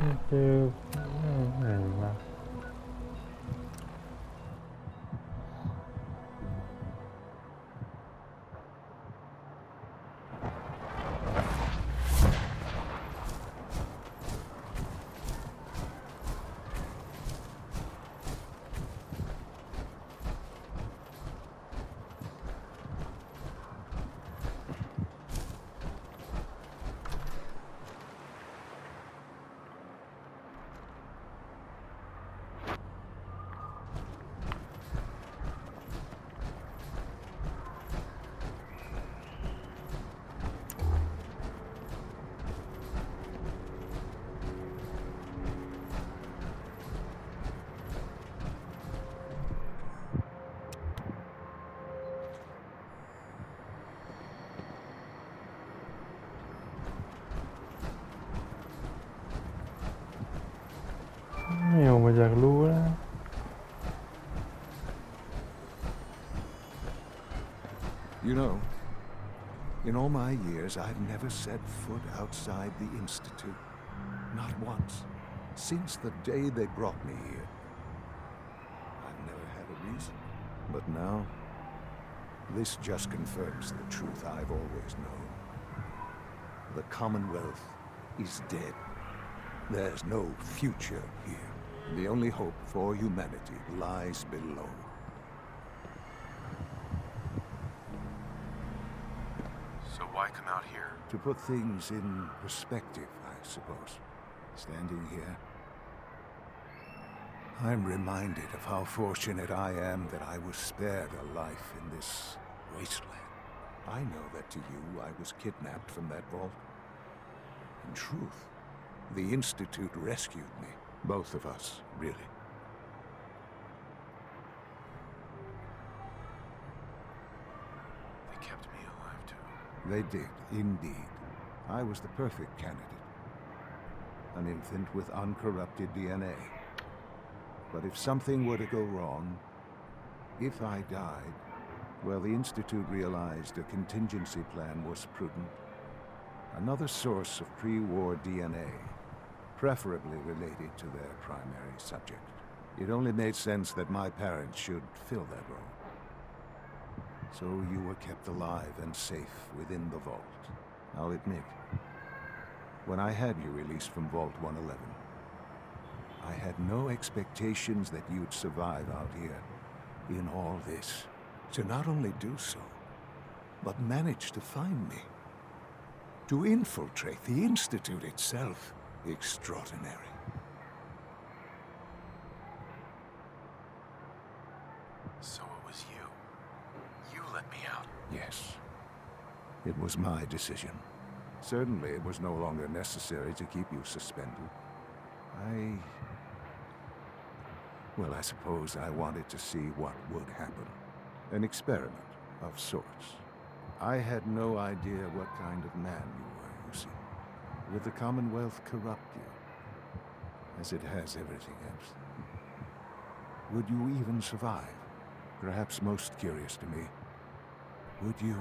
คือไหนวะไม่ออกมาจากรู้นะ You know, in all my years, I've never set foot outside the Institute. Not once. Since the day they brought me here. I've never had a reason. But now, this just confirms the truth I've always known. The Commonwealth is dead. There's no future here. The only hope for humanity lies below. So why come out here? To put things in perspective, I suppose. Standing here, I'm reminded of how fortunate I am that I was spared a life in this wasteland. I know that to you, I was kidnapped from that vault. In truth, the Institute rescued me. Both of us, really. They kept me alive too. They did, indeed. I was the perfect candidate. An infant with uncorrupted DNA. But if something were to go wrong, if I died, well, the Institute realized a contingency plan was prudent. Another source of pre-war DNA, preferably related to their primary subject. It only made sense that my parents should fill that role. So you were kept alive and safe within the vault. I'll admit, when I had you released from Vault 111, I had no expectations that you'd survive out here in all this. To not only do so, but manage to find me. To infiltrate the Institute itself. Extraordinary. So it was you. You let me out. Yes. It was my decision. Certainly it was no longer necessary to keep you suspended. Well, I suppose I wanted to see what would happen. An experiment of sorts. I had no idea what kind of man you were, you see. Would the Commonwealth corrupt you? As it has everything else. Would you even survive? Perhaps most curious to me, would you,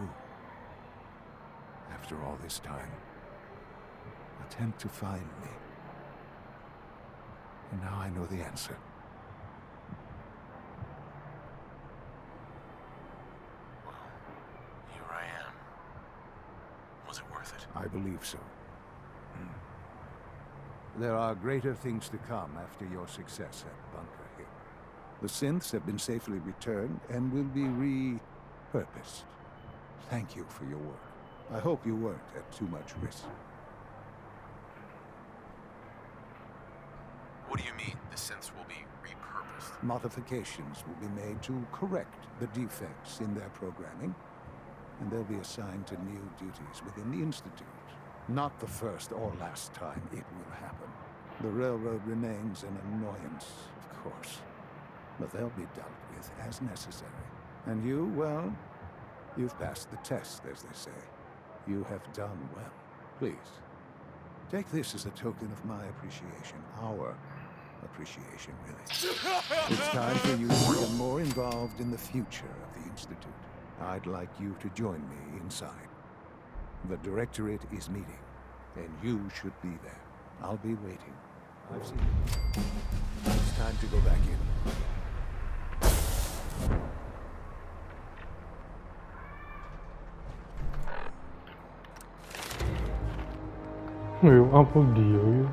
after all this time, attempt to find me? And now I know the answer. Well, here I am. Was it worth it? I believe so. There are greater things to come after your success at Bunker Hill. The synths have been safely returned and will be repurposed. Thank you for your work. I hope you weren't at too much risk. What do you mean, the synths will be repurposed? Modifications will be made to correct the defects in their programming, and they'll be assigned to new duties within the Institute. Not the first or last time it will happen. The railroad remains an annoyance, of course, but they'll be dealt with as necessary. And you, well, you've passed the test, as they say. You have done well. Please, take this as a token of my appreciation. Our appreciation, really. It's time for you to get more involved in the future of the Institute. I'd like you to join me inside. The Directorate is meeting, and you should be there. I'll be waiting. I've seen it. It's time to go back in. Apa dia ya?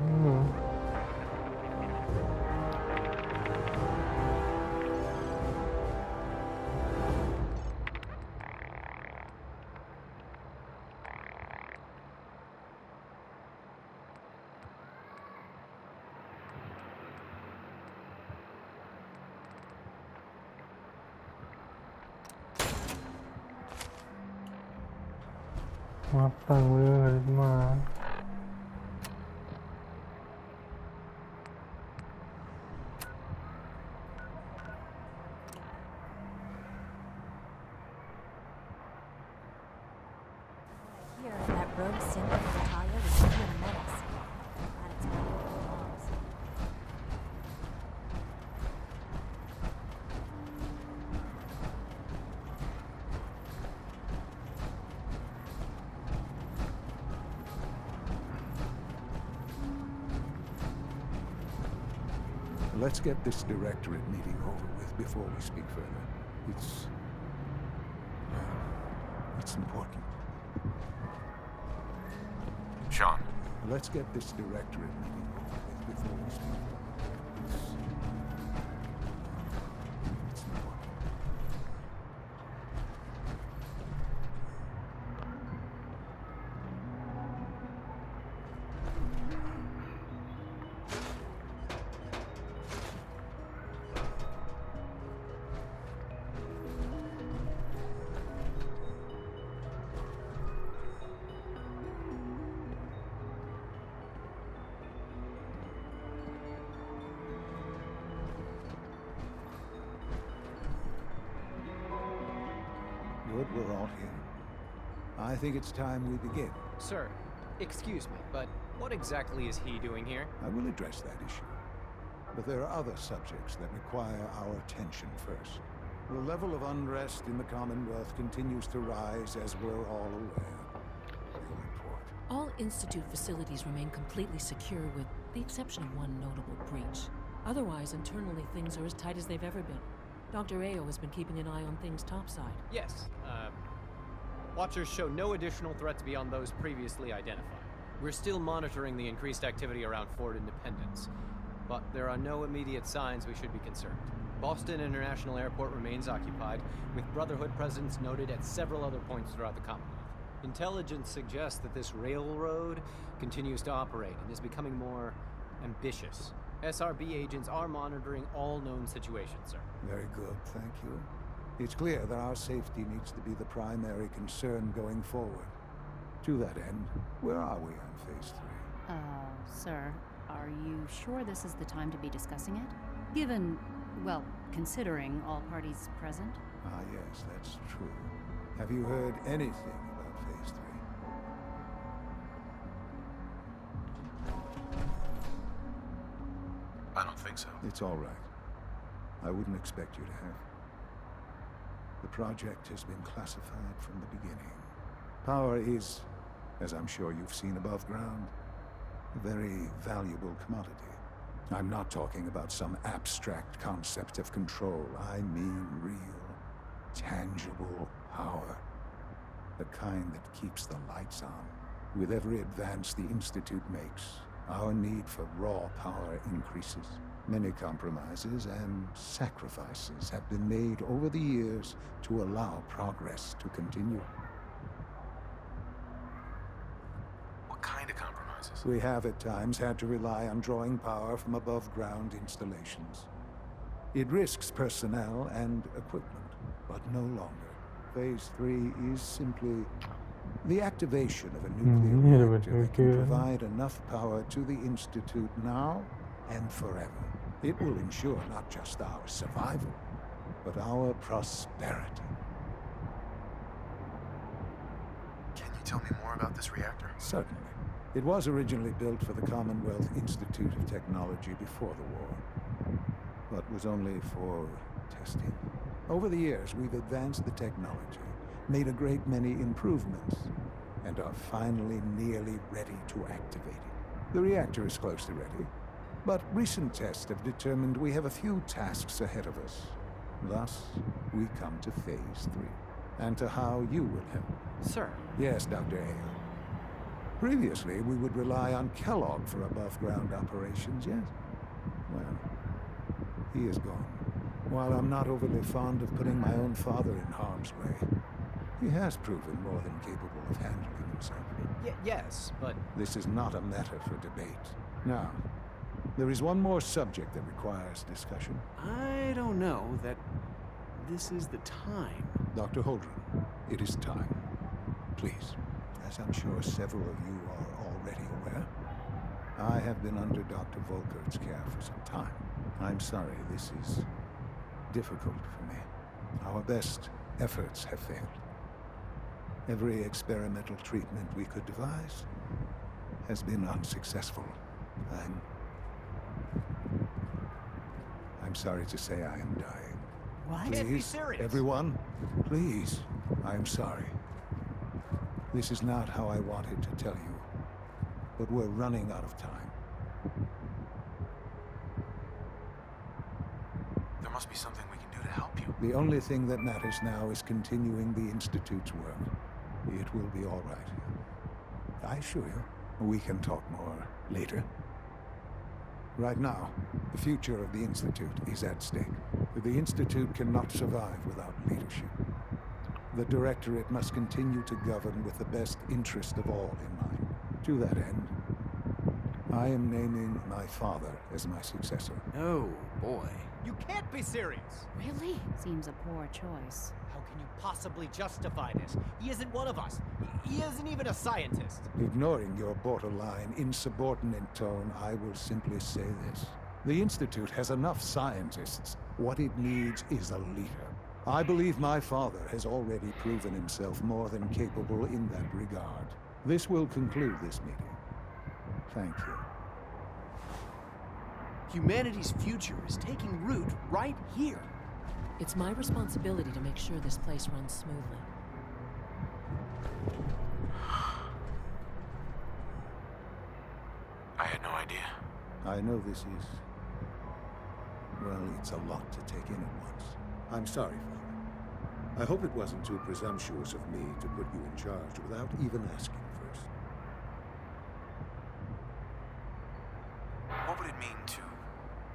Matang dia dari mana? Here, that rogue synth of Natalia was really a menace. Glad it's not where it belongs. Let's get this directorate meeting over with before we speak further. It's important. Sean, Let's get this directorate meeting over with before we speak further. It's important. Good, we're all here. I think it's time we begin. Sir, excuse me, but what exactly is he doing here? I will address that issue. But there are other subjects that require our attention first. The level of unrest in the Commonwealth continues to rise, as we're all aware. Your report. All Institute facilities remain completely secure with the exception of one notable breach. Otherwise, internally, things are as tight as they've ever been. Dr. Ao has been keeping an eye on things topside. Yes, Watchers show no additional threats beyond those previously identified. We're still monitoring the increased activity around Fort Independence, but there are no immediate signs we should be concerned. Boston International Airport remains occupied, with Brotherhood presence noted at several other points throughout the Commonwealth. Intelligence suggests that this railroad continues to operate and is becoming more ambitious. SRB agents are monitoring all known situations, sir. Very good, thank you. It's clear that our safety needs to be the primary concern going forward. To that end, where are we on Phase 3? Sir, are you sure this is the time to be discussing it? Given, well, considering all parties present? Ah, yes, that's true. Have you heard anything about Phase 3? I don't think so. It's all right. I wouldn't expect you to have. The project has been classified from the beginning. Power is, as I'm sure you've seen above ground, a very valuable commodity. I'm not talking about some abstract concept of control. I mean real, tangible power. The kind that keeps the lights on. With every advance the Institute makes, our need for raw power increases. Many compromises and sacrifices have been made over the years to allow progress to continue. What kind of compromises? We have at times had to rely on drawing power from above-ground installations. It risks personnel and equipment, but no longer. Phase 3 is simply the activation of a nuclear reactor that can provide enough power to the Institute now and forever. It will ensure not just our survival, but our prosperity. Can you tell me more about this reactor? Certainly. It was originally built for the Commonwealth Institute of Technology before the war, but was only for testing. Over the years, we've advanced the technology, made a great many improvements, and are finally nearly ready to activate it. The reactor is close to ready. But recent tests have determined we have a few tasks ahead of us. Thus, we come to Phase 3, and to how you will help. Sir. Yes, Dr. Hale. Previously, we would rely on Kellogg for above-ground operations, yes? Well, he is gone. While I'm not overly fond of putting my own father in harm's way, he has proven more than capable of handling himself. Yes, but... This is not a matter for debate. Now, there is one more subject that requires discussion. I don't know that this is the time. Dr. Holdren, it is time. Please, as I'm sure several of you are already aware, I have been under Dr. Volkert's care for some time. I'm sorry, this is difficult for me. Our best efforts have failed. Every experimental treatment we could devise has been unsuccessful. I'm sorry to say I am dying. What? Please, Can't be serious. everyone, please, I am sorry. This is not how I wanted to tell you, but we're running out of time. There must be something we can do to help you. The only thing that matters now is continuing the Institute's work. It will be all right. I assure you, we can talk more later. Right now, the future of the Institute is at stake. The Institute cannot survive without leadership. The Directorate must continue to govern with the best interest of all in mind. To that end, I am naming my father as my successor. Oh, boy. You can't be serious! Really? Seems a poor choice. How can you possibly justify this? He isn't one of us. He isn't even a scientist. Ignoring your borderline, insubordinate tone, I will simply say this. The Institute has enough scientists. What it needs is a leader. I believe my father has already proven himself more than capable in that regard. This will conclude this meeting. Thank you. Humanity's future is taking root right here. It's my responsibility to make sure this place runs smoothly. I had no idea. I know this is... well, it's a lot to take in at once. I'm sorry, Father. I hope it wasn't too presumptuous of me to put you in charge without even asking first. What would it mean to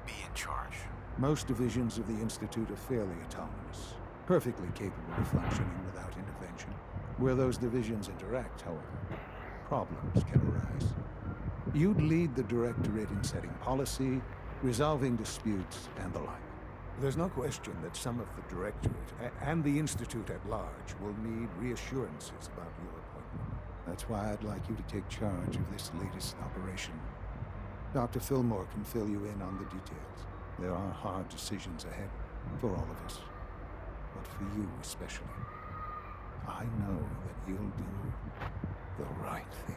be in charge? Most divisions of the Institute are fairly autonomous, perfectly capable of functioning without intervention. Where those divisions interact, however, problems can arise. You'd lead the Directorate in setting policy, resolving disputes, and the like. There's no question that some of the Directorate and the Institute at large will need reassurances about your appointment. That's why I'd like you to take charge of this latest operation. Dr. Fillmore can fill you in on the details. There are hard decisions ahead for all of us, but for you especially. I know that you'll do the right thing.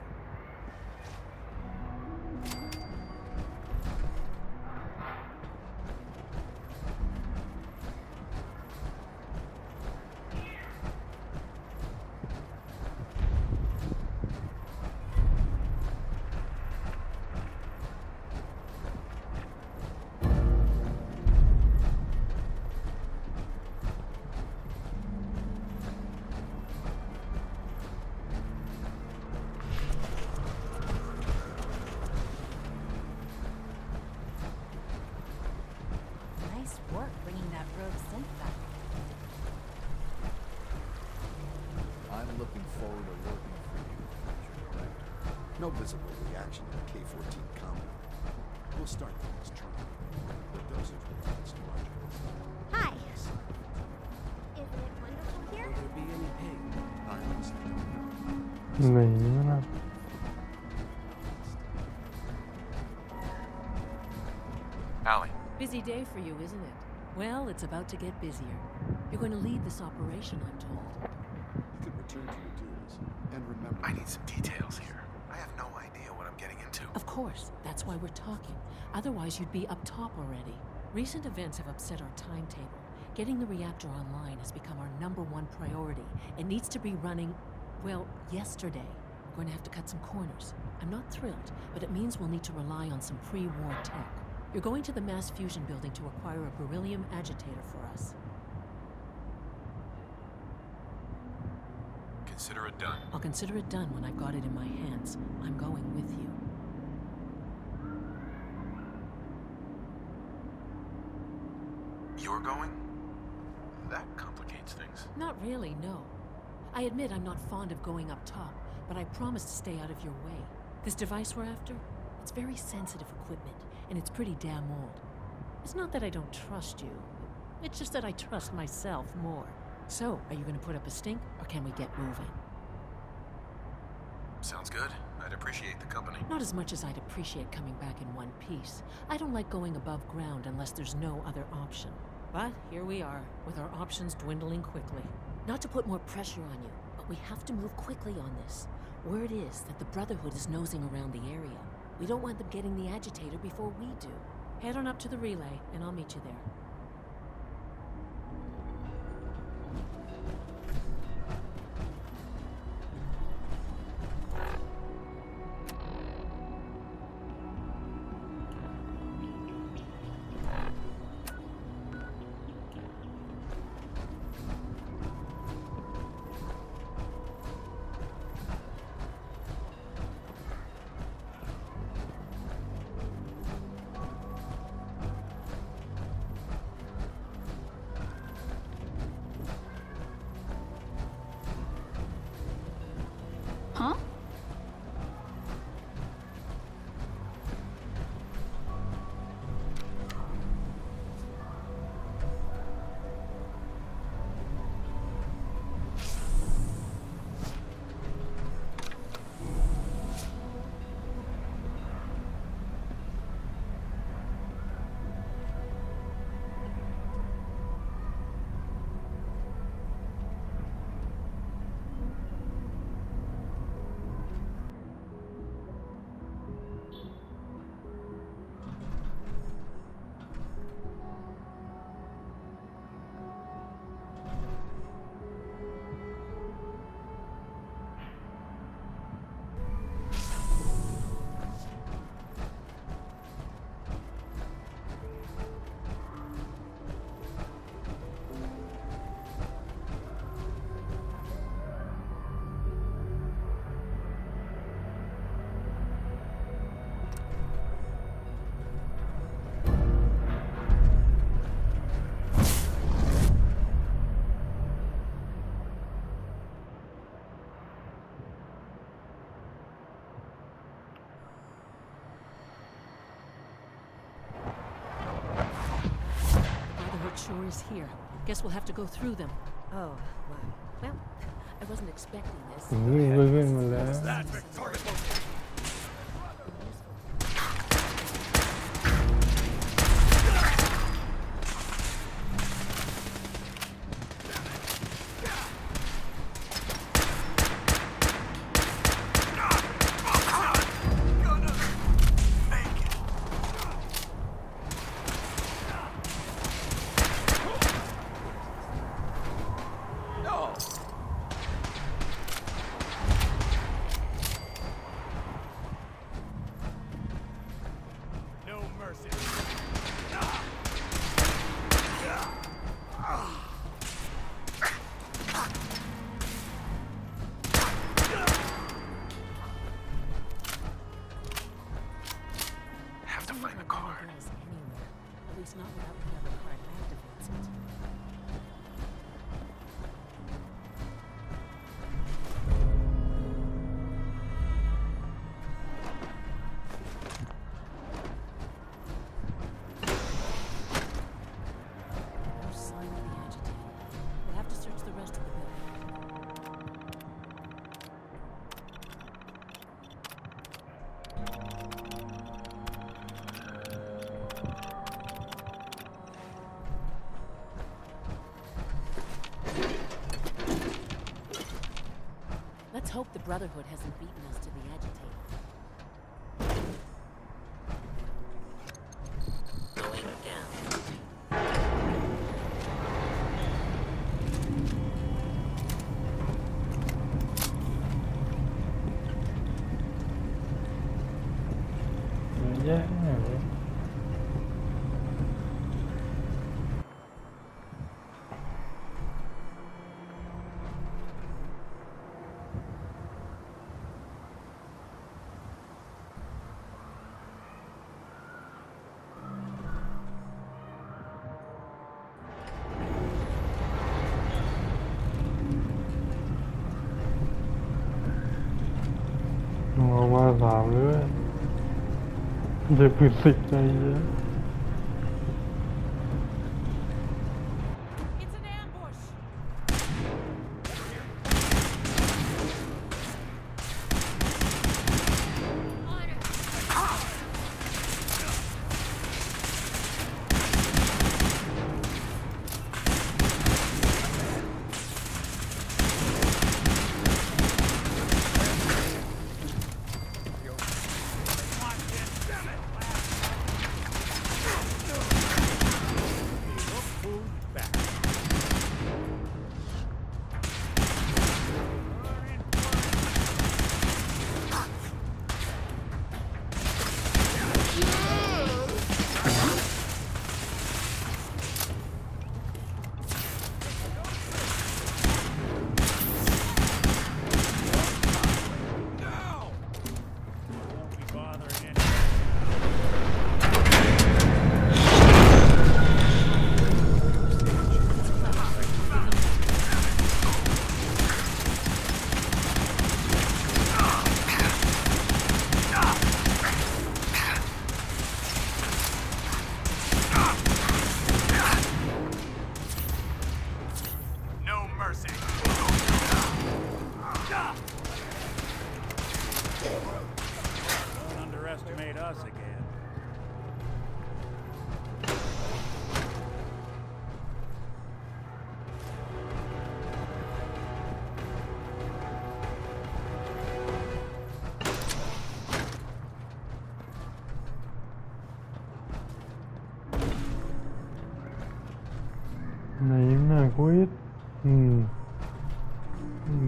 Nice work bringing that rogue synth back. I'm looking forward to working for you, Future Director. No visible reaction to the K-14 combo. We'll start things trying. The dosage requires logical. Hi! Isn't it wonderful here? Will there be any pain? I honestly don't know. หนีมันนะ Allie. Busy day for you, isn't it? Well, it's about to get busier. You're going to lead this operation, I'm told. You can return to your duties. And remember... I need some details here. I have no idea what I'm getting into. Of course, that's why we're talking. Otherwise, you'd be up top already. Recent events have upset our timetable. Getting the reactor online has become our #1 priority. It needs to be running, well, yesterday. going to have to cut some corners. I'm not thrilled, but it means we'll need to rely on some pre-war tech. You're going to the mass fusion building to acquire a beryllium agitator for us. Consider it done. I'll consider it done when I've got it in my hands. I'm going with you. You're going? That complicates things. Not really, no. I admit I'm not fond of going up top, but I promise to stay out of your way. This device we're after, it's very sensitive equipment, and it's pretty damn old. It's not that I don't trust you. It's just that I trust myself more. So, are you going to put up a stink, or can we get moving? Sounds good. I'd appreciate the company. Not as much as I'd appreciate coming back in one piece. I don't like going above ground unless there's no other option. But here we are, with our options dwindling quickly. Not to put more pressure on you, but we have to move quickly on this. Word is that the Brotherhood is nosing around the area. We don't want them getting the agitator before we do. Head on up to the relay, and I'll meet you there. Huh? Sure is here. Guess we'll have to go through them. Oh, wow. Well, I wasn't expecting this. วิ่งมาแล้ว Not without whatever card activates it. No sign of the agitator. We'll have to search the rest of the building. Let's hope the Brotherhood hasn't beaten us to the agitator. Going down. ออกมา3เลยเจ็บปืน10ใจเยอะ It's an ambush! Don't underestimate us again. Nãy mà quýt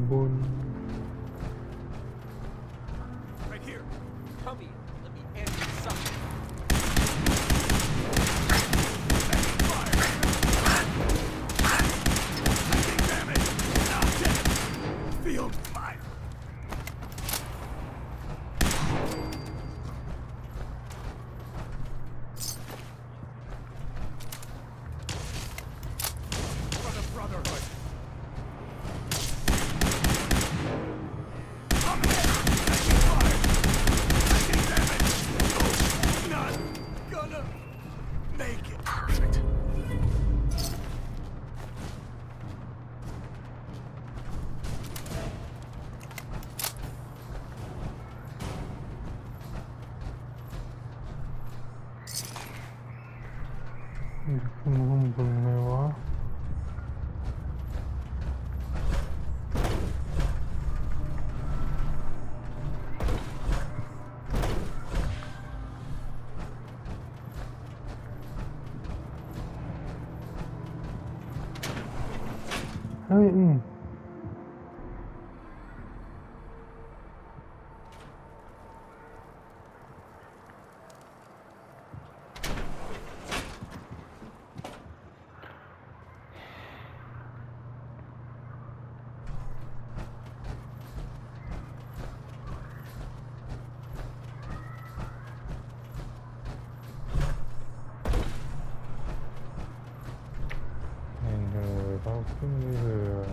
buồn. Right here. Come here. Let me hand you something. Taking damage. Not dead. Feel fire. For the Brotherhood. I'm here. Taking fire. Taking damage. Not gonna make it. Perfect. Không buồn mày quá. Hey, rồi tao cứ vừa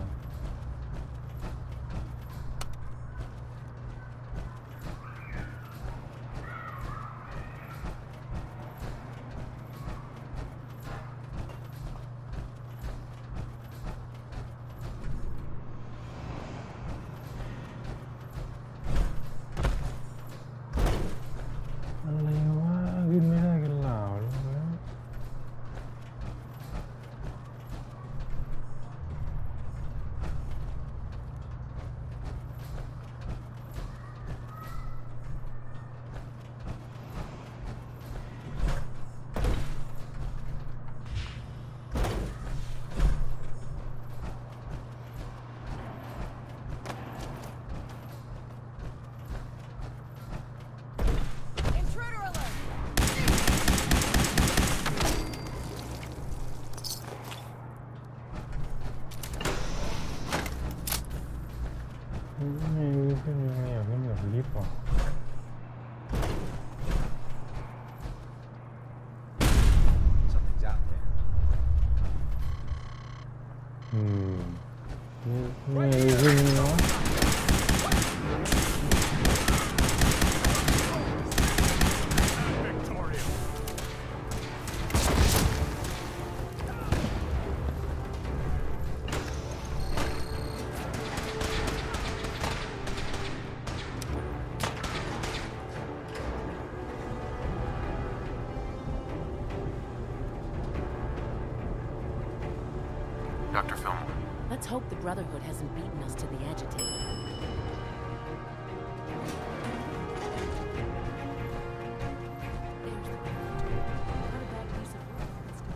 อะไรวะขึ้นไม่ได้กันเหล่าแล้ว Dr. Fillmore. Let's hope the Brotherhood hasn't beaten us to the agitator. There's the not a bad piece of work. Let's go.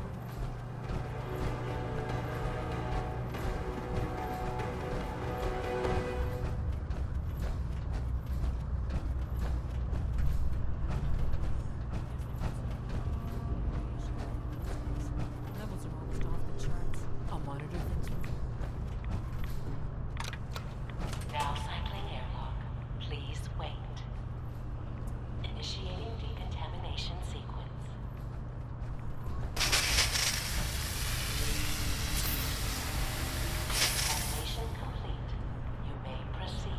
Levels are almost off the charts. I'll monitor things from here. Now cycling airlock. Please wait. Initiating decontamination sequence. Decontamination complete. You may proceed.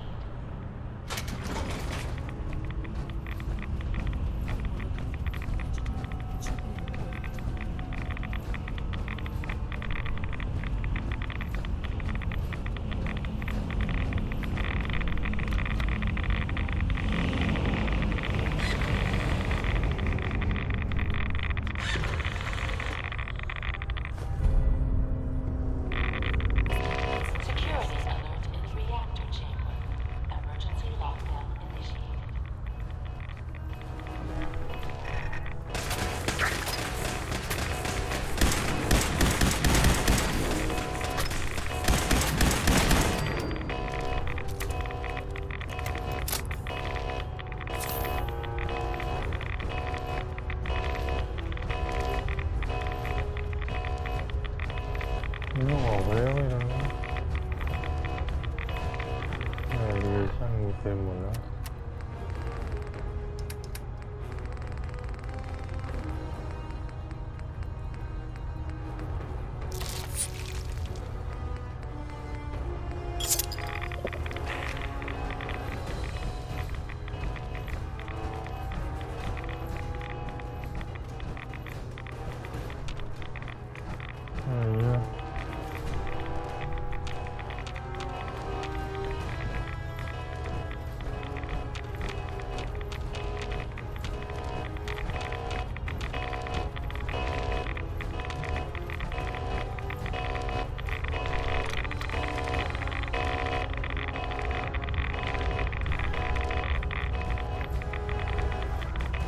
Security alert in the reactor chamber. Emergency lockdown initiated. 이거 어려워요 이러면 일상 때문에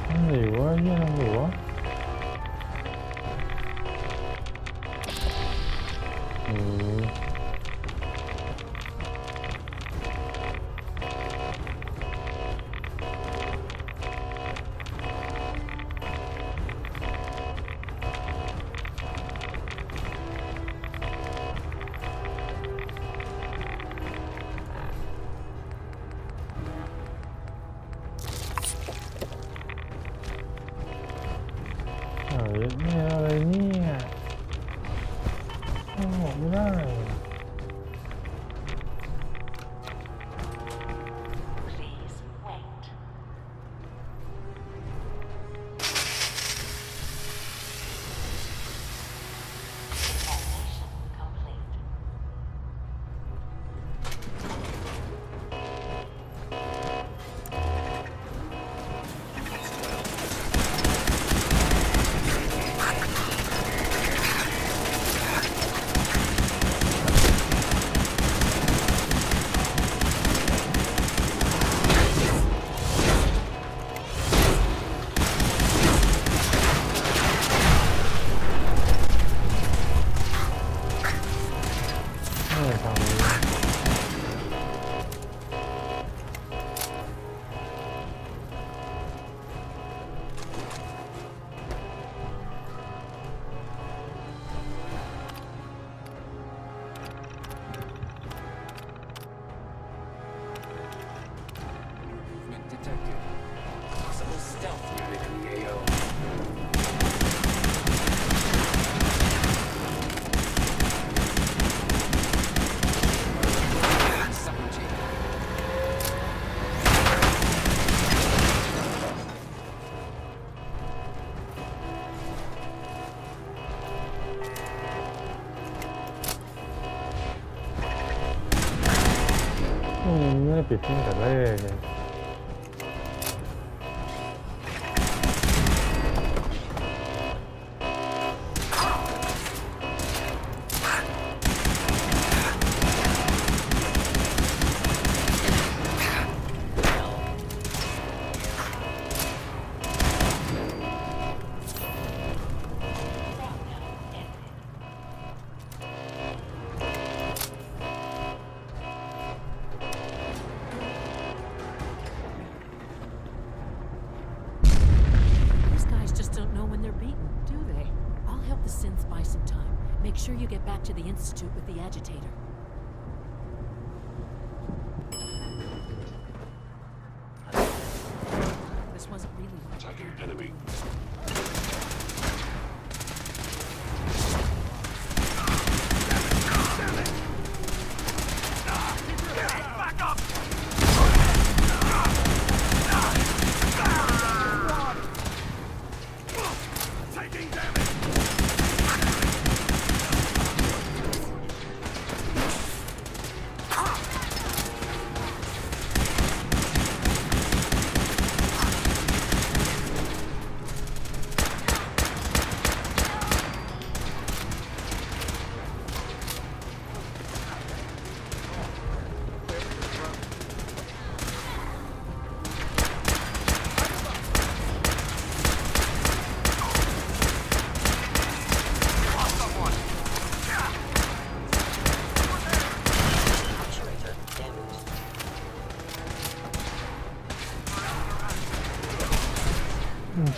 근데 이거 하기는 뭐야?เนี่ยอะไรเนี่ยออกไม่ได้ Please wait. Decontamination complete. Movement detected. Possible stealth unit in the AO. Subroutine.ไม่ได้ปิดตั้งแต่แรกเลย Make sure you get back to the Institute with the agitator. This wasn't really what Attacking enemy.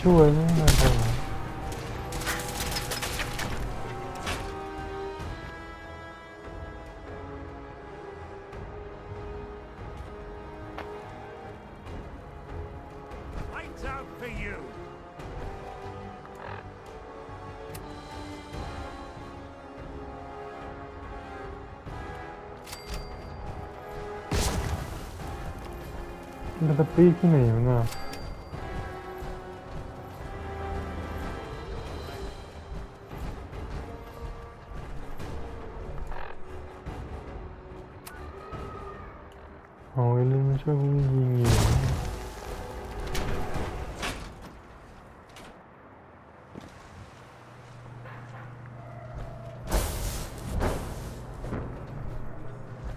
ช่วยไม่ได้เลย Lights out for you. มันจะปีกที่ไหนวะน่ะเอาไอ้เรื่องมาช่วยกูยิงอยู่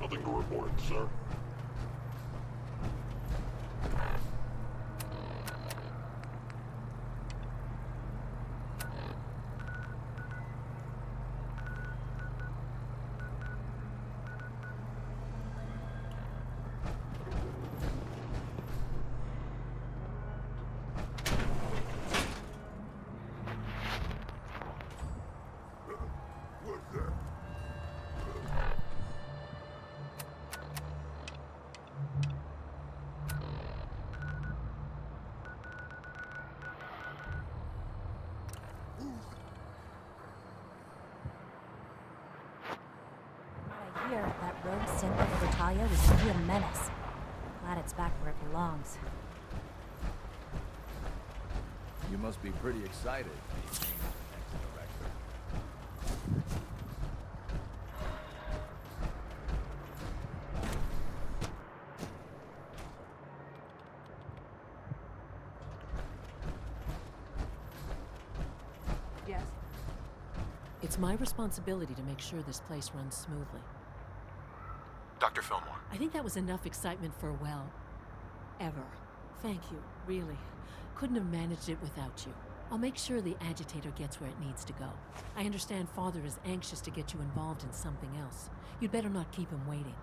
Nothing to report, sir. I hear that rogue synth of Natalia was really a menace. Glad it's back where it belongs. You must be pretty excited being named the next director. Yes? It's my responsibility to make sure this place runs smoothly. Dr. Fillmore. I think that was enough excitement for, well, ever. Thank you, really. Couldn't have managed it without you. I'll make sure the agitator gets where it needs to go. I understand Father is anxious to get you involved in something else. You'd better not keep him waiting.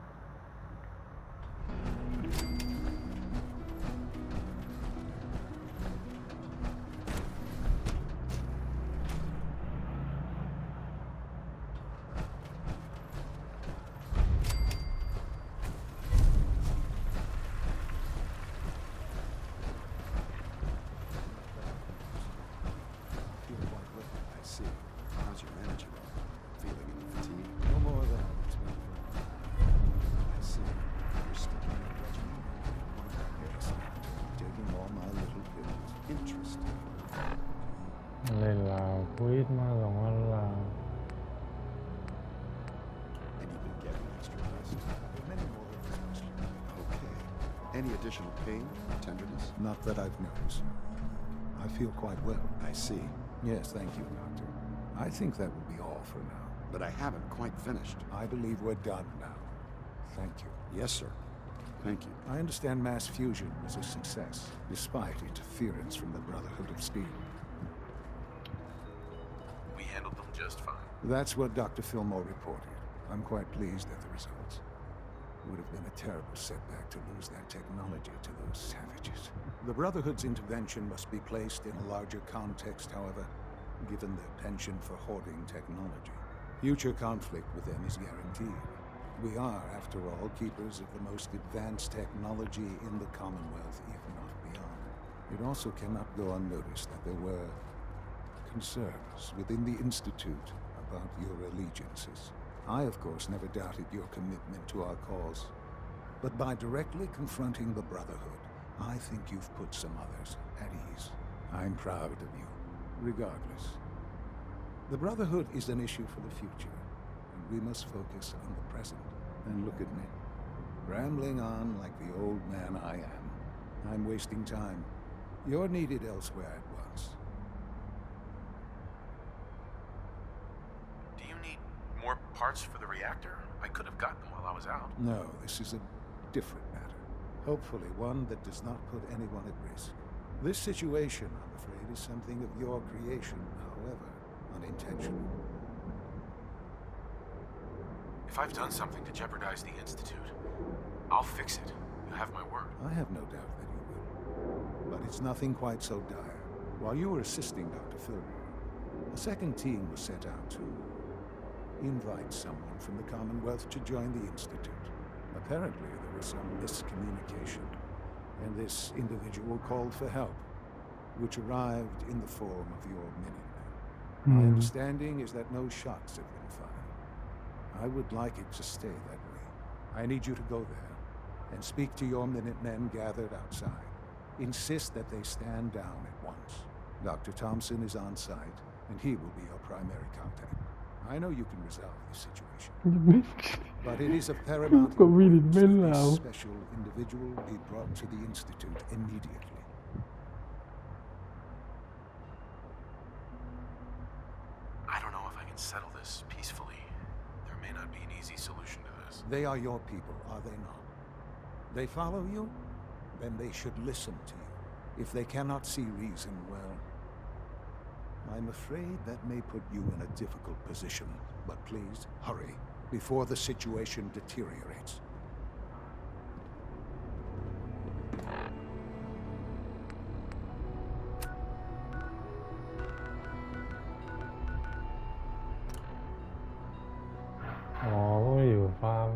Feel quite well. I see. How's your manager? Feeling any fatigue? No more of that. It's been I see. You're sticking to the regimen? yes. Taking all my little pills. Interesting. เล่นลาวคุยมา2 วันลาว And you've been getting extra rest? Many more of those. Okay. Any additional pain? Tenderness? Not that I've noticed. I feel quite well. I see. Yes, thank you, Doctor. I think that will be all for now. But I haven't quite finished. I believe we're done now. Thank you. Yes, sir. Thank you. I understand mass fusion was a success, despite interference from the Brotherhood of Steel. We handled them just fine. That's what Dr. Fillmore reported. I'm quite pleased at the results. It would have been a terrible setback to lose that technology to those savages. The Brotherhood's intervention must be placed in a larger context, however, given their penchant for hoarding technology. Future conflict with them is guaranteed. We are, after all, keepers of the most advanced technology in the Commonwealth, if not beyond. It also cannot go unnoticed that there were concerns within the Institute about your allegiances. I, of course, never doubted your commitment to our cause. But by directly confronting the Brotherhood, I think you've put some others at ease. I'm proud of you, regardless. The Brotherhood is an issue for the future, and we must focus on the present. And look at me, rambling on like the old man I am. I'm wasting time. You're needed elsewhere at once. Do you need more parts for the reactor? I could have gotten them while I was out. No, this is a different matter. Hopefully one that does not put anyone at risk. This situation, I'm afraid, is something of your creation, however unintentional. If I've done something to jeopardize the Institute, I'll fix it. You have my word. I have no doubt that you will. But it's nothing quite so dire. While you were assisting Dr. Filmer, a second team was sent out to invite someone from the Commonwealth to join the Institute. Apparently, there was some miscommunication, and this individual called for help, which arrived in the form of your Minutemen. My understanding is that no shots have been fired. I would like it to stay that way. I need you to go there and speak to your Minutemen gathered outside. Insist that they stand down at once. Dr. Thompson is on site, and he will be your primary contact. I know you can resolve this situation, but it is of paramount importance that this special individual be brought to the Institute immediately. I don't know if I can settle this peacefully. There may not be an easy solution to this. They are your people, are they not? They follow you? Then they should listen to you. If they cannot see reason, well, I'm afraid that may put you in a difficult position. But please, hurry, before the situation deteriorates. Oh, you fam.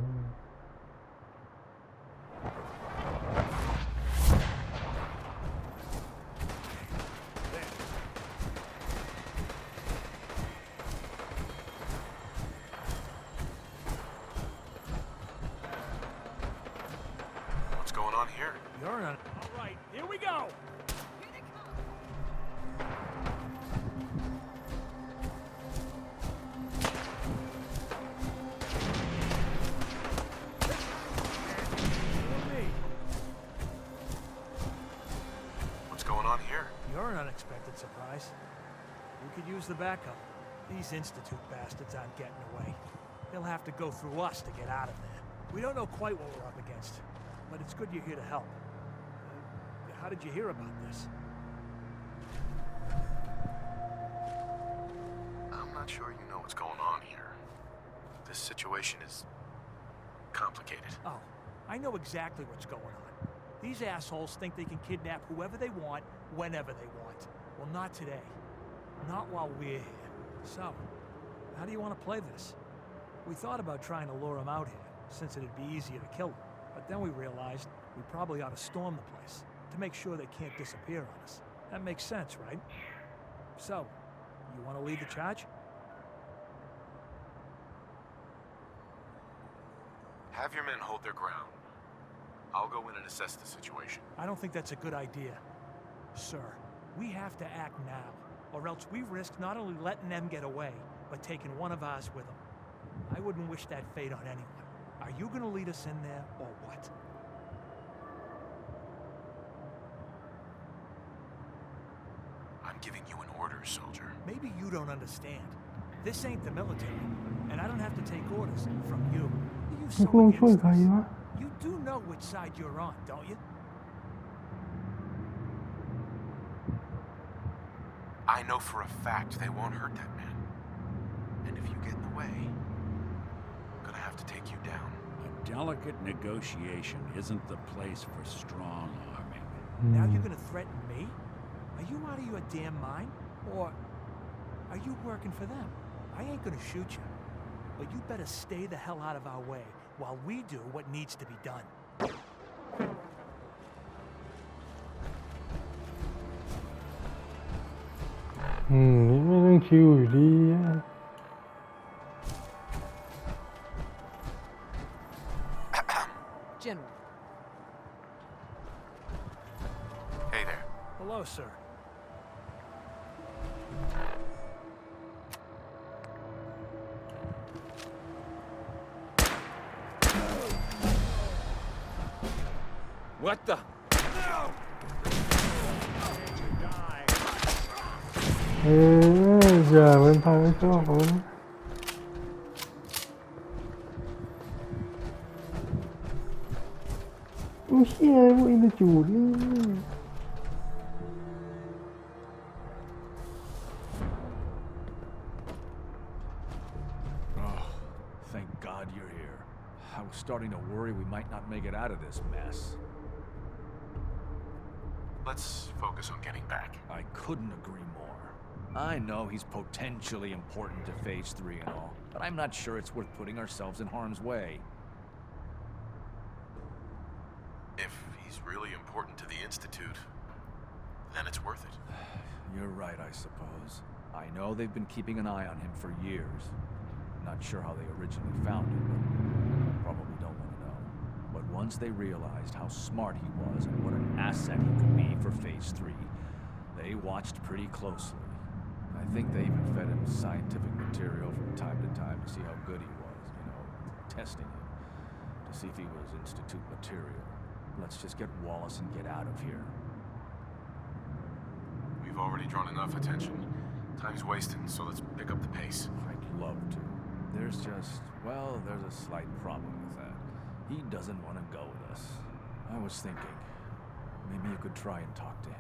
What's going on here? You're on. All right, here we go. What's going on here? You're an unexpected surprise. We could use the backup. These Institute bastards aren't getting away. They'll have to go through us to get out of there. We don't know quite what we're up against, but it's good you're here to help. How did you hear about this? I'm not sure you know what's going on here. This situation is complicated. Oh, I know exactly what's going on. These assholes think they can kidnap whoever they want, whenever they want. Well, not today. Not while we're here. So, how do you want to play this? We thought about trying to lure them out here, since it'd be easier to kill them. But then we realized we probably ought to storm the place, to make sure they can't disappear on us. That makes sense, right? So, you want to lead the charge? Have your men hold their ground. I'll go in and assess the situation. I don't think that's a good idea. Sir, we have to act now, or else we risk not only letting them get away, but taking one of ours with them. I wouldn't wish that fate on anyone. Are you gonna lead us in there, or what? I'm giving you an order, soldier. Maybe you don't understand. This ain't the military, and I don't have to take orders from you. You so against us. You do know which side you're on, don't you? I know for a fact they won't hurt that man. And if you get in the way, I'm gonna have to take you down. A delicate negotiation isn't the place for strong-arming. Now you're gonna threaten me? Are you out of your damn mind? Or are you working for them? I ain't gonna shoot you. but you better stay the hell out of our way while we do what needs to be done.นี่ไม่ต้องคิวอยู่ดีอะ General. Hey there. Hello, sir. What the? อย่าเป็นทางไม่ชอบผมอุ้ยเฮียพวกอินเตอร์จูดนี่ Oh, thank God you're here. I was starting to worry we might not make it out of this mess. Let's focus on getting back. I couldn't agree more. I know he's potentially important to Phase 3 and all, but I'm not sure it's worth putting ourselves in harm's way. If he's really important to the Institute, then it's worth it. You're right, I suppose. I know they've been keeping an eye on him for years. Not sure how they originally found him, but probably don't want to know. But once they realized how smart he was and what an asset he could be for Phase 3, they watched pretty closely. I think they even fed him scientific material from time to time to see how good he was, you know, testing him, to see if he was Institute material. Let's just get Wallace and get out of here. We've already drawn enough attention. Time's wasting, so let's pick up the pace. I'd love to. There's a slight problem with that. He doesn't want to go with us. I was thinking, maybe you could try and talk to him.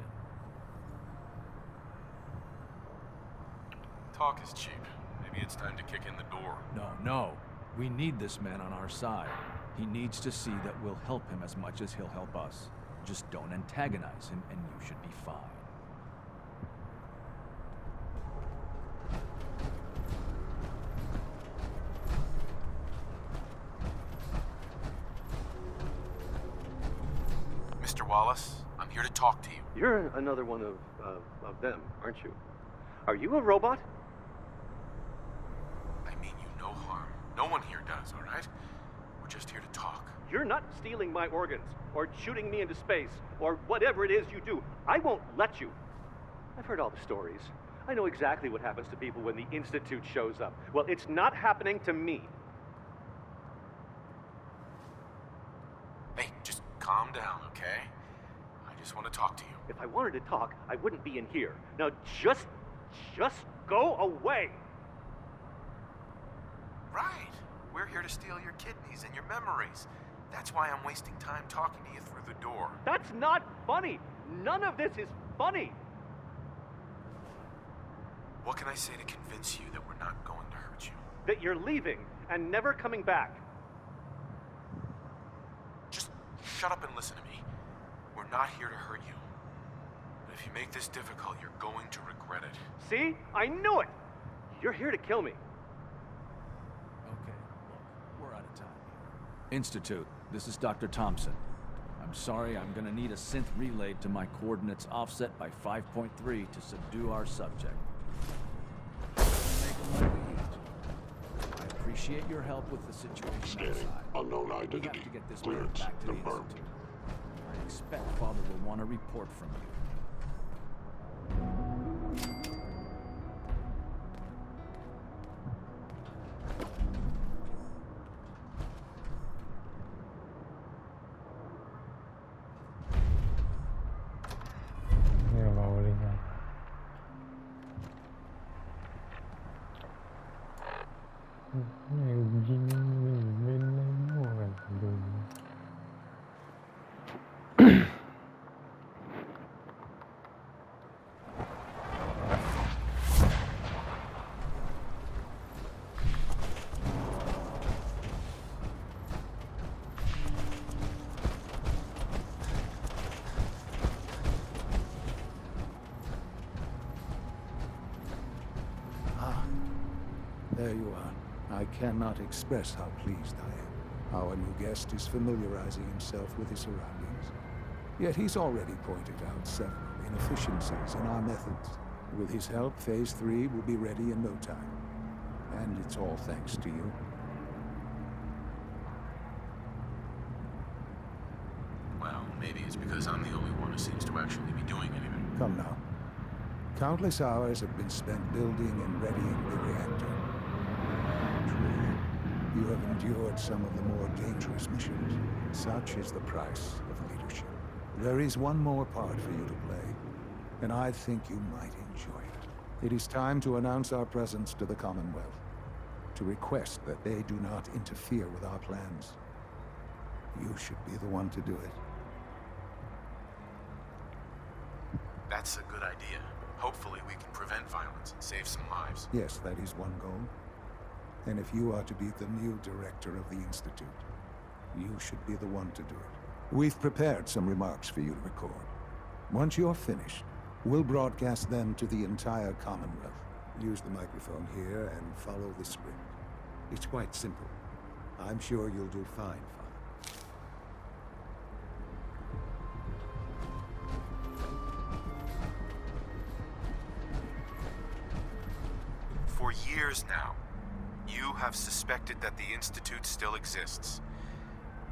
Talk is cheap. Maybe it's time to kick in the door. No. We need this man on our side. He needs to see that we'll help him as much as he'll help us. Just don't antagonize him, and you should be fine. Mr. Wallace, I'm here to talk to you. You're another one of them, aren't you? Are you a robot? I mean you no harm. No one here does, all right? We're just here to talk. You're not stealing my organs, or shooting me into space, or whatever it is you do. I won't let you. I've heard all the stories. I know exactly what happens to people when the Institute shows up. Well, it's not happening to me. Hey, just calm down, okay? I just want to talk to you. If I wanted to talk, I wouldn't be in here. Now just go away! Right. We're here to steal your kidneys and your memories. That's why I'm wasting time talking to you through the door. That's not funny! None of this is funny! What can I say to convince you that we're not going to hurt you? That you're leaving and never coming back. Just shut up and listen to me. We're not here to hurt you. But if you make this difficult, you're going to regret it. See? I knew it! You're here to kill me. Okay, look, we're out of time here. Institute, this is Dr. Thompson. I'm sorry, I'm gonna need a synth relayed to my coordinates offset by 5.3 to subdue our subject. I appreciate your help with the situation outside. Unknown We identity. have to get this man Clearance back to the confirmed. Institute. I expect Father will want a report from you.เนี่ยเราเลยไงยิงไม่เล่นมั่วกันดู There you are. I cannot express how pleased I am. Our new guest is familiarizing himself with his surroundings. Yet he's already pointed out several inefficiencies in our methods. With his help, Phase 3 will be ready in no time. And it's all thanks to you. Well, maybe it's because I'm the only one who seems to actually be doing anything. Come now. Countless hours have been spent building and readying the reactor. True, you have endured some of the more dangerous missions. Such is the price of leadership. There is one more part for you to play, and I think you might enjoy it. It is time to announce our presence to the Commonwealth, to request that they do not interfere with our plans. You should be the one to do it. That's a good idea. Hopefully we can prevent violence and save some lives. Yes, that is one goal. And if you are to be the new director of the Institute, you should be the one to do it. We've prepared some remarks for you to record. Once you're finished, we'll broadcast them to the entire Commonwealth. Use the microphone here and follow the script. It's quite simple. I'm sure you'll do fine, Father. For years now, you have suspected that the Institute still exists.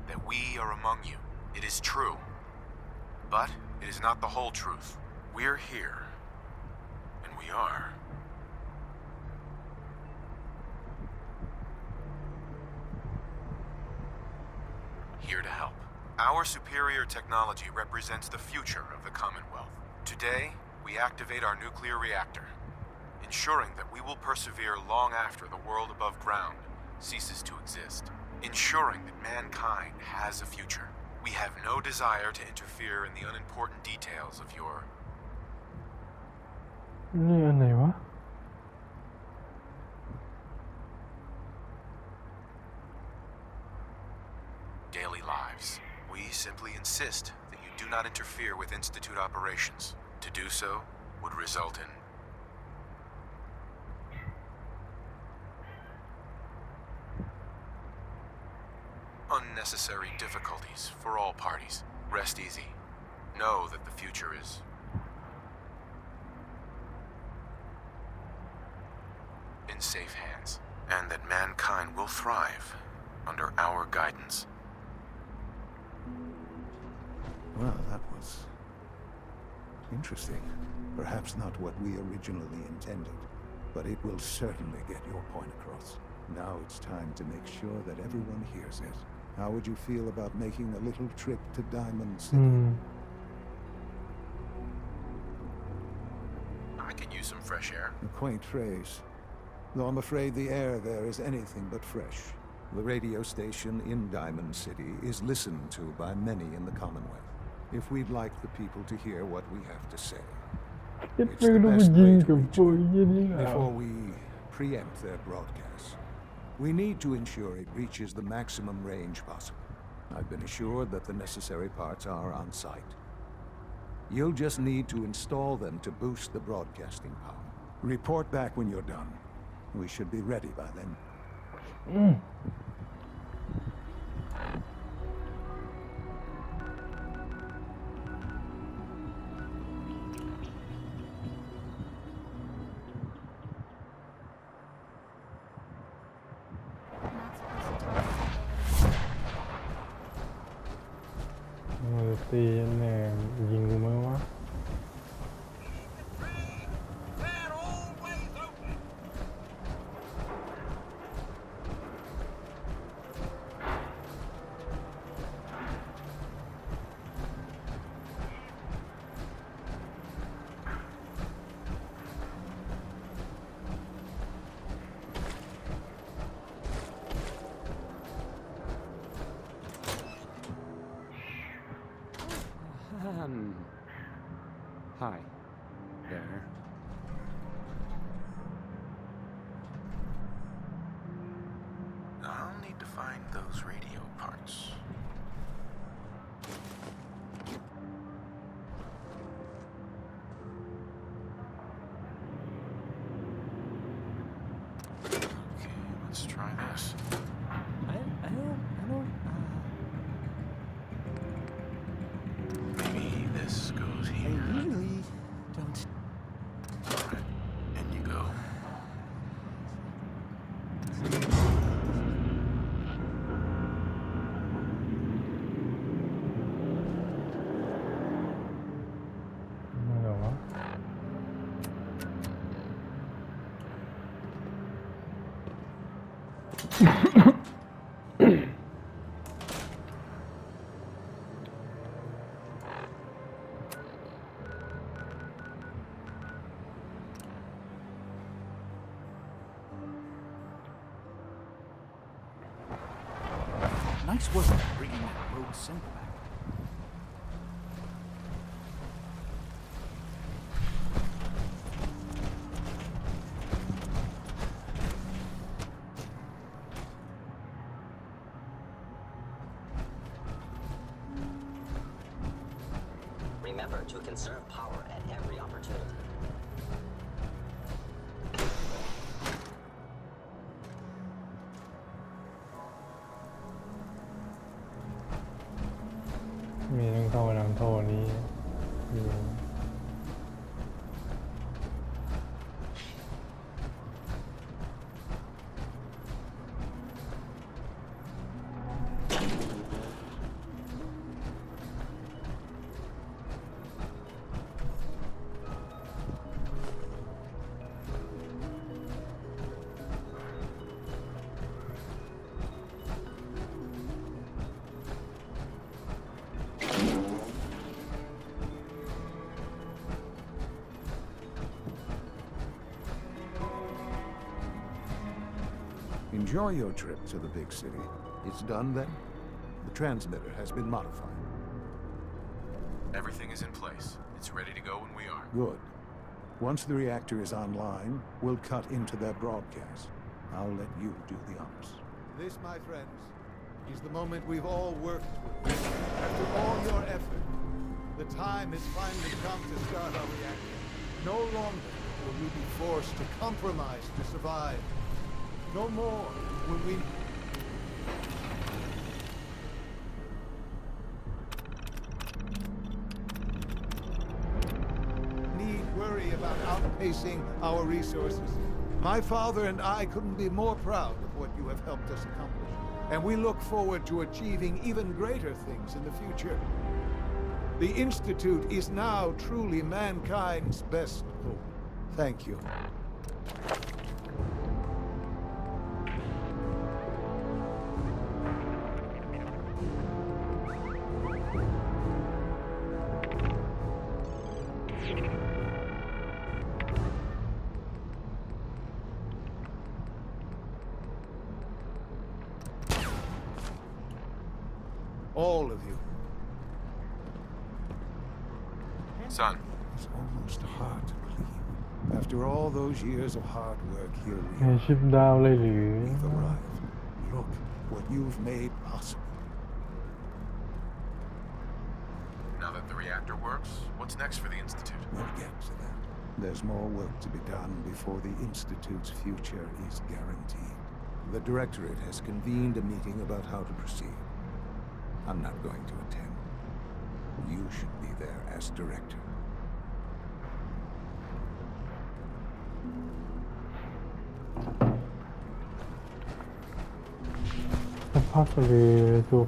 That we are among you. It is true. But it is not the whole truth. We're here. And we are. Here to help. Our superior technology represents the future of the Commonwealth. Today, we activate our nuclear reactor, ensuring that we will persevere long after the world above ground ceases to exist. Ensuring that mankind has a future. We have no desire to interfere in the unimportant details of your... นี่อันไหนวะ daily lives. We simply insist that you do not interfere with Institute operations. To do so would result in... unnecessary difficulties for all parties. Rest easy. Know that the future is... in safe hands, and that mankind will thrive under our guidance. Well, that was interesting. Perhaps not what we originally intended, but it will certainly get your point across. Now it's time to make sure that everyone hears it. How would you feel about making a little trip to Diamond City? I could use some fresh air. A quaint phrase, though I'm afraid the air there is anything but fresh. The radio station in Diamond City is listened to by many in the Commonwealth. If we'd like the people to hear what we have to say, it's the best way to reach them. Before we preempt their broadcasts, we need to ensure it reaches the maximum range possible. I've been assured that the necessary parts are on site. You'll just need to install them to boost the broadcasting power. Report back when you're done. We should be ready by then. Hi. There. I'll need to find those radio parts. Okay, let's try Try this. Maybe this goes here. I usually don't. Alright, in you go. Nice work bringing that rogue symbol back. Remember to conserve power at every opportunity.มีต้องเข้าไปทางโทษนี้อยู่ Enjoy your trip to the big city. It's done then? The transmitter has been modified. Everything is in place. It's ready to go when we are. Good. Once the reactor is online, we'll cut into their broadcast. I'll let you do the honors. This, my friends, is the moment we've all worked towards. After all your effort, the time has finally come to start our reactor. No longer will we be forced to compromise to survive. No more will we... need worry about outpacing our resources. My father and I couldn't be more proud of what you have helped us accomplish. And we look forward to achieving even greater things in the future. The Institute is now truly mankind's best hope. Thank you. All of you. Son. It's almost hard to believe. After all those years of hard work, here we ให้ are. ชิปดาวเลยหรือ We've arrived. Look what you've made possible. Now that the reactor works, what's next for the Institute? We'll get to that. There's more work to be done before the Institute's future is guaranteed. The Directorate has convened a meeting about how to proceed. I'm not going to attend. You should be there as director. Possibly to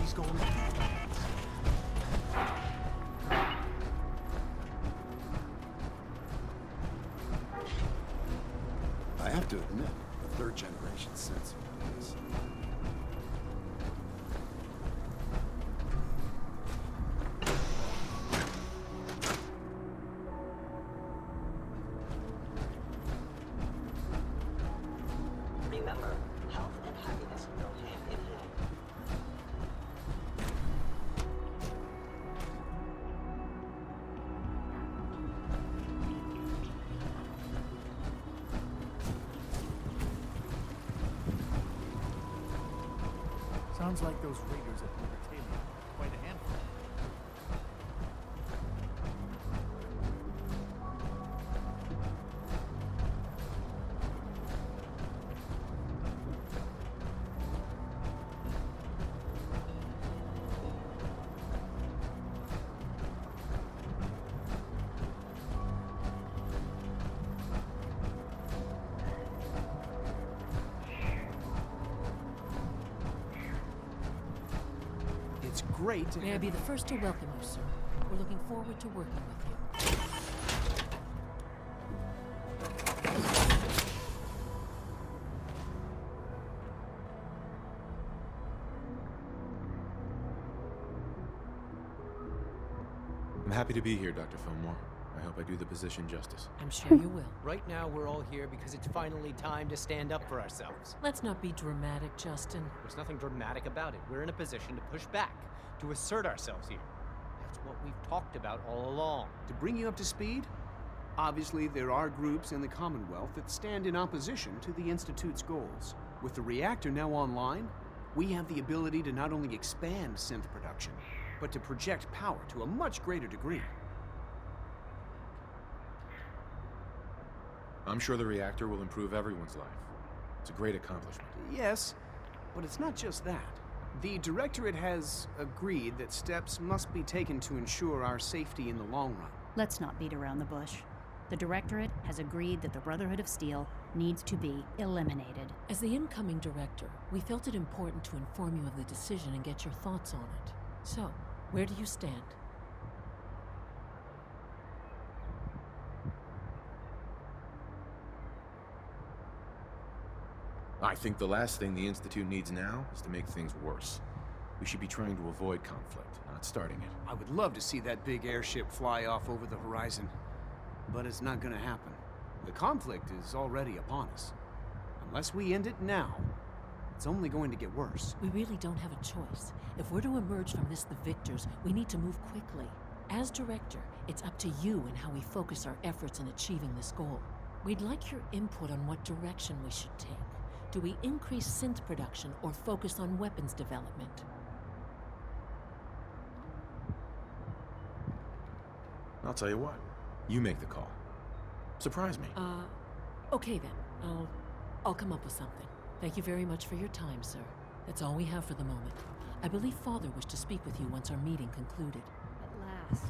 He's going. I have to admit, the third generation sensor is... Remember, health and happiness go hand in hand. Sounds like those raiders at Redefined are quite a handful. It's great to May I be the first to welcome you, sir. We're looking forward to working with you. I'm happy to be here, Dr. Fillmore. I hope I do the position justice. I'm sure you will. Right now, we're all here because it's finally time to stand up for ourselves. Let's not be dramatic, Justin. There's nothing dramatic about it. We're in a position to push back, to assert ourselves here. That's what we've talked about all along. To bring you up to speed, obviously there are groups in the Commonwealth that stand in opposition to the Institute's goals. With the reactor now online, we have the ability to not only expand synth production, but to project power to a much greater degree. I'm sure the reactor will improve everyone's life. It's a great accomplishment. Yes, but it's not just that. The Directorate has agreed that steps must be taken to ensure our safety in the long run. Let's not beat around the bush. The Directorate has agreed that the Brotherhood of Steel needs to be eliminated. As the incoming director, we felt it important to inform you of the decision and get your thoughts on it. So, where do you stand? I think the last thing the Institute needs now is to make things worse. We should be trying to avoid conflict, not starting it. I would love to see that big airship fly off over the horizon, but it's not gonna happen. The conflict is already upon us. Unless we end it now, it's only going to get worse. We really don't have a choice. If we're to emerge from this the victors, we need to move quickly. As director, it's up to you and how we focus our efforts in achieving this goal. We'd like your input on what direction we should take. Do we increase synth production or focus on weapons development? I'll tell you what. You make the call. Surprise me. Okay then. I'll come up with something. Thank you very much for your time, sir. That's all we have for the moment. I believe Father wished to speak with you once our meeting concluded. At last,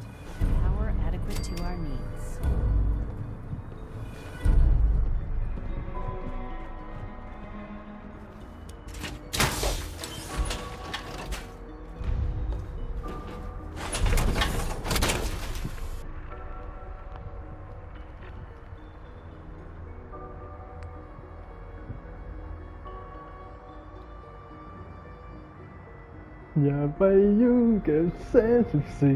power adequate to our needs.อย่าไปยุ่งกับแสงสี